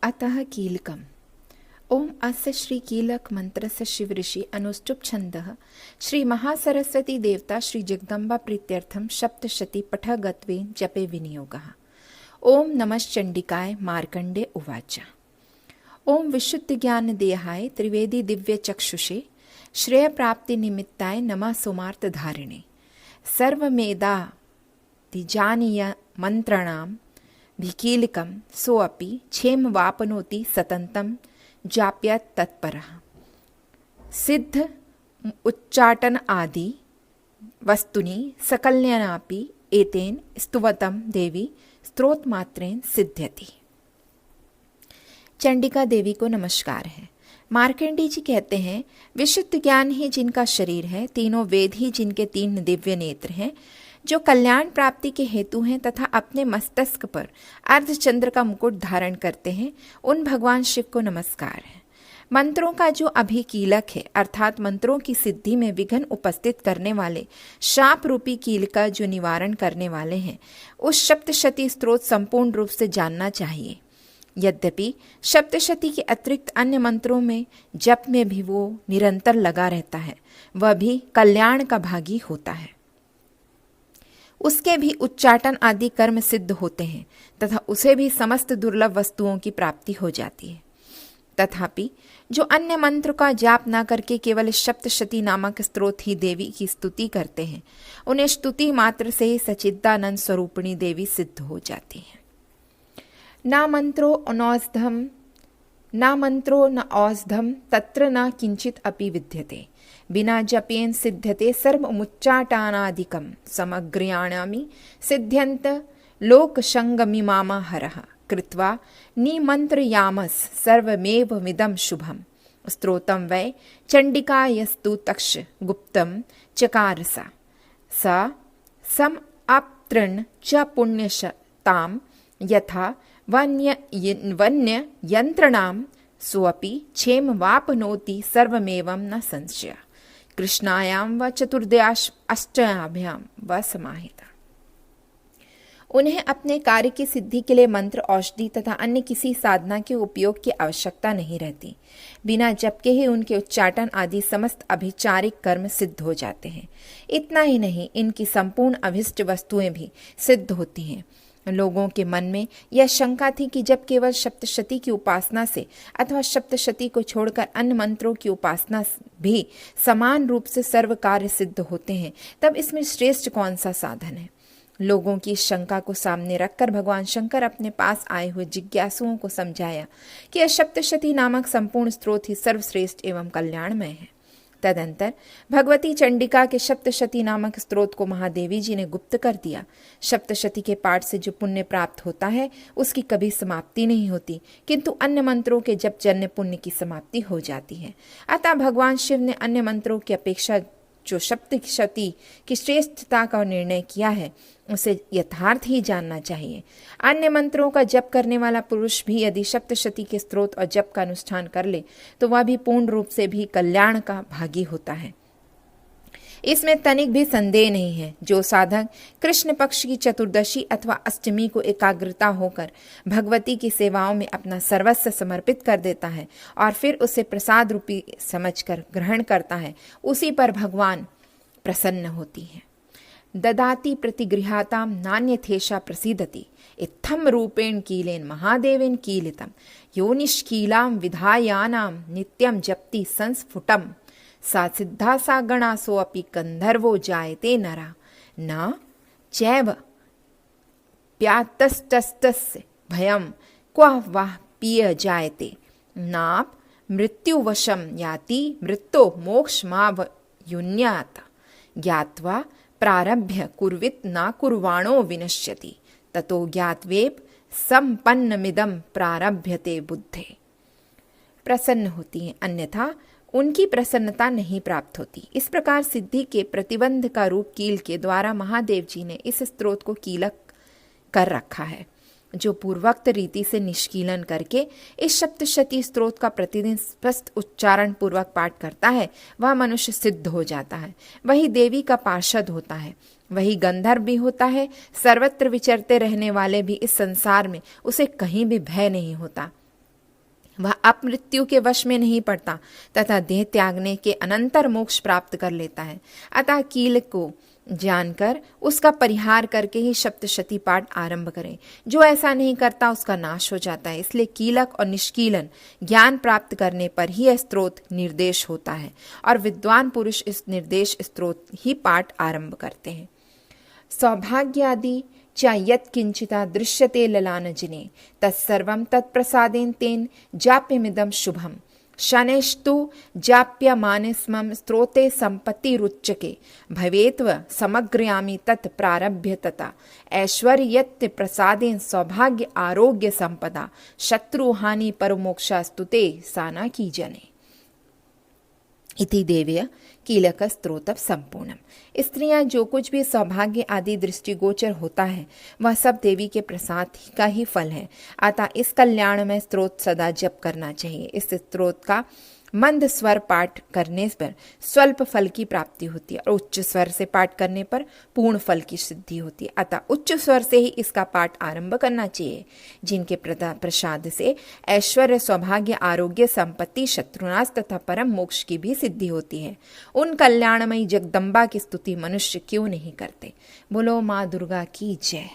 अतः कीलकम्। ओम अस्य श्री कीलक मंत्रस्य शिव ऋषि अनुष्टुप छंदः श्री महासरस्वती देवता श्री जगदम्बा प्रीत्यर्थम सप्तशती पठगत्वेन जपे विनियोगः। ओम नमश्चंडिकाय मार्कंडे उवाच। ओम विशुद्ध ज्ञान देहाय त्रिवेदी दिव्य चक्षुषे श्रेय प्राप्ति निमित्ताय नमः सोमार्थ धारिणे सर्वमेधा तिजानीय मंत्रणां भिकीलिकं सोऽपि क्षेम वापनोति सतंतं जाप्यत तत्परः। सिद्ध उच्चाटन आदि वस्तुनि सकल्यानापि एतेन स्तुवतं देवी स्तोत्र मात्रेण सिद्ध्यति। चंडिका देवी को नमस्कार है। मार्कंडी जी कहते हैं, विशुद्ध ज्ञान ही जिनका शरीर है, तीनों वेद ही जिनके तीन दिव्य नेत्र हैं, जो कल्याण प्राप्ति के हेतु हैं तथा अपने मस्तक पर अर्धचंद्र का मुकुट धारण करते हैं, उन भगवान शिव को नमस्कार है। मंत्रों का जो अभिकीलक है, अर्थात मंत्रों की सिद्धि में विघ्न उपस्थित करने वाले शाप रूपी कील का जो निवारण करने वाले हैं, उस सप्तशती स्तोत्र संपूर्ण रूप से जानना चाहिए। यद्यपि सप्तशती के अतिरिक्त अन्य मंत्रों में जप में भी वो निरंतर लगा रहता है, वह भी कल्याण का भागी होता है। उसके भी उच्चाटन आदि कर्म सिद्ध होते हैं तथा उसे भी समस्त दुर्लभ वस्तुओं की प्राप्ति हो जाती है। तथापि जो अन्य मंत्र का जाप न करके केवल सप्तशती नामक स्तोत्र ही देवी की स्तुति करते हैं, उन्हें स्तुति मात्र से ही सच्चिदानंद स्वरूपिणी देवी सिद्ध हो जाती हैं। न मंत्रो न औषधम तत्र न किंचित अपि विद्यते बिना जपेन सिद्ध्यते सर्वमुच्चाटनादिकं समग्र्याणामि सिद्ध्यन्त लोकसंगमिमाम हरः कृत्वा निमन्त्रयामस् सर्वमेवमिदं शुभम्। स्तोत्रं वै चण्डिकायस्तु तक्ष गुप्तं चकार सा सम अपतृण च पुण्यशतां यथा वन्य यंत्रणां सोऽपि क्षेम वापनोति सर्वमेवं न संशय। कृष्णायां व अष्टयाभ्यां व समाहिता। उन्हें अपने कार्य की सिद्धि के लिए मंत्र, औषधि तथा अन्य किसी साधना के उपयोग की आवश्यकता नहीं रहती। बिना जप के ही उनके उच्चाटन आदि समस्त अभिचारिक कर्म सिद्ध हो जाते हैं। इतना ही नहीं, इनकी संपूर्ण अभिष्ट वस्तुएं भी सिद्ध होती हैं। लोगों के मन में यह शंका थी कि जब केवल सप्तशती की उपासना से अथवा सप्तशती को छोड़कर अन्य मंत्रों की उपासना भी समान रूप से सर्व कार्य सिद्ध होते हैं, तब इसमें श्रेष्ठ कौन सा साधन है। लोगों की शंका को सामने रखकर भगवान शंकर अपने पास आए हुए जिज्ञासुओं को समझाया कि यह सप्तशती नामक संपूर्ण स्तोत्र ही सर्वश्रेष्ठ एवं कल्याणमय है। तदंतर भगवती चंडिका के सप्तशती नामक स्तोत्र को महादेवी जी ने गुप्त कर दिया। सप्तशती के पाठ से जो पुण्य प्राप्त होता है, उसकी कभी समाप्ति नहीं होती, किंतु अन्य मंत्रों के जप जन्य पुण्य की समाप्ति हो जाती है। अतः भगवान शिव ने अन्य मंत्रों की अपेक्षा जो सप्तशती की श्रेष्ठता का निर्णय किया है, उसे यथार्थ ही जानना चाहिए। अन्य मंत्रों का जप करने वाला पुरुष भी यदि सप्तशती के स्तोत्र और जप का अनुष्ठान कर ले, तो वह भी पूर्ण रूप से भी कल्याण का भागी होता है। इसमें तनिक भी संदेह नहीं है। जो साधक कृष्ण पक्ष की चतुर्दशी अथवा अष्टमी को एकाग्रता होकर भगवती की सेवाओं में अपना सर्वस्व समर्पित कर देता है और फिर उसे प्रसाद रूपी समझकर ग्रहण करता है, उसी पर भगवान प्रसन्न होती है। ददाति प्रतिगृहातां नान्यथेषा प्रसीदति इत्थं रूपेण कीलेन महादेवेन कीलितं यो निष्कीलां विधायानां नित्यं जप्ति संस्फुटम् सा सिद्धा सा गणा सोऽपि गन्धर्वो जायते नरा न चैव प्यातस्तस्तस्य भयं क्व वाह पिय जायते नाप मृत्युवशं याति मृत्यो मोक्षमाव युन्यात् ज्ञात्वा प्रारभ्य कुर्वित ना कुर्वाणो विनश्यति ततो ज्ञात्वेप संपन्नमिदं प्रारभ्यते बुद्धे। प्रसन्न होती हैं, अन्यथा उनकी प्रसन्नता नहीं प्राप्त होती। इस प्रकार सिद्धि के प्रतिबंध का रूप कील के द्वारा महादेव जी ने इस स्तोत्र को कीलक कर रखा है। जो पूर्वोक्त रीति से निष्कीलन करके इस सप्तशती स्तोत्र का प्रतिदिन स्पष्ट उच्चारण पूर्वक पाठ करता है, वह मनुष्य सिद्ध हो जाता है। वही देवी का पार्षद होता है, वही गंधर्व भी होता है। सर्वत्र विचरते रहने वाले भी इस संसार में उसे कहीं भी भय नहीं होता। वह अपमृत्यु के वश में नहीं पड़ता तथा देह त्यागने के अनंतर मोक्ष प्राप्त कर लेता है। अतः कील को जानकर उसका परिहार करके ही सप्तशती पाठ आरंभ करें। जो ऐसा नहीं करता उसका नाश हो जाता है। इसलिए कीलक और निष्कीलन ज्ञान प्राप्त करने पर ही यह स्तोत्र निर्देश होता है और विद्वान पुरुष इस निर्देश स्तोत्र ही पाठ आरंभ करते हैं। सौभाग्यादि च यत्किंचिता दृश्यते ललानजिने तत्सर्वं तत्प्रसादेन तेन जाप्यमिदं शुभम् शनैस्तु जाप्यमानस्मं स्तोत्रे संपत्तिरुच्यके भवेत्व समग्रयामि तत् प्रारभ्य तथा ऐश्वर्यत्य प्रसादेन सौभाग्य आरोग्य संपदा शत्रुहानि परमोक्षास्तुते साना की जने इति देव्य कीलक स्तोत्र संपूर्णम। स्त्रियां जो कुछ भी सौभाग्य आदि दृष्टिगोचर होता है वह सब देवी के प्रसाद का ही फल है। अतः इस कल्याण में स्तोत्र सदा जप करना चाहिए। इस स्तोत्र का मंद स्वर पाठ करने पर स्वल्प फल की प्राप्ति होती है और उच्च स्वर से पाठ करने पर पूर्ण फल की सिद्धि होती है। अतः उच्च स्वर से ही इसका पाठ आरंभ करना चाहिए। जिनके प्रसाद से ऐश्वर्य सौभाग्य आरोग्य संपत्ति शत्रुनाश तथा परम मोक्ष की भी सिद्धि होती है, उन कल्याणमयी जगदम्बा की स्तुति मनुष्य क्यों नहीं करते। बोलो माँ दुर्गा की जय।